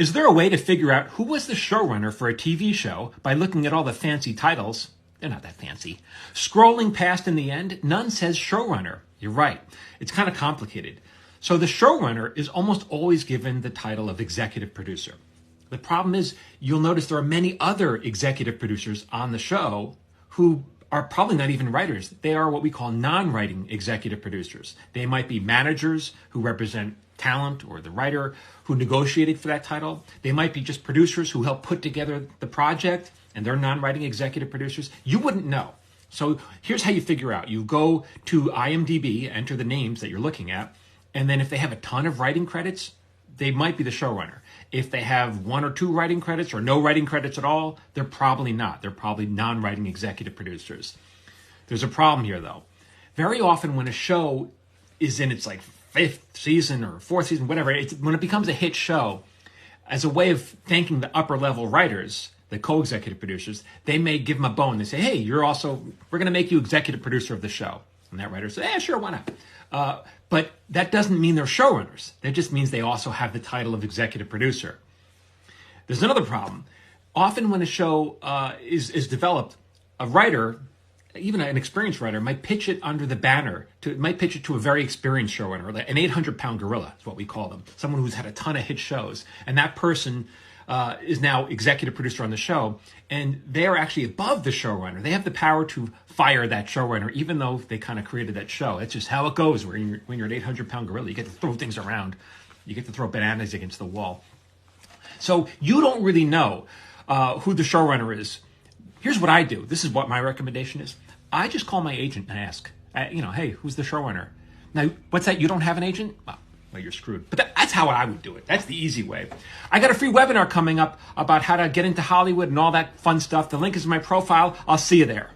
Is there a way to figure out who was the showrunner for a TV show by looking at all the fancy titles? They're not that fancy. Scrolling past in the end, none says showrunner. You're right. It's kind of complicated. So the showrunner is almost always given the title of executive producer. The problem is you'll notice there are many other executive producers on the show who are probably not even writers. They are what we call non-writing executive producers. They might be managers who represent talent or the writer who negotiated for that title. They might be just producers who help put together the project, and they're non-writing executive producers. You wouldn't know. So here's how you figure out. You go to IMDb, enter the names that you're looking at, and then if they have a ton of writing credits, they might be the showrunner. If they have 1 or 2 writing credits or no writing credits at all, they're probably not. They're probably non-writing executive producers. There's a problem here, though. Very often when a show is in its 5th season or 4th season, whatever, when it becomes a hit show, as a way of thanking the upper level writers, the co-executive producers, they may give them a bone. They say, hey, we're going to make you executive producer of the show. And that writer says, yeah, sure, why not? But that doesn't mean they're showrunners. That just means they also have the title of executive producer. There's another problem. Often when a show is developed, a writer, even an experienced writer, might pitch it under the banner, might pitch it to a very experienced showrunner, an 800-pound gorilla is what we call them, someone who's had a ton of hit shows. And that person is now executive producer on the show, and they're actually above the showrunner. They have the power to fire that showrunner, even though they kind of created that show. That's just how it goes when you're an 800-pound gorilla. You get to throw things around. You get to throw bananas against the wall. So you don't really know who the showrunner is. Here's what I do. This is what my recommendation is. I just call my agent and ask, hey, who's the showrunner? Now, what's that? You don't have an agent? Well, you're screwed. But that's how I would do it. That's the easy way. I got a free webinar coming up about how to get into Hollywood and all that fun stuff. The link is in my profile. I'll see you there.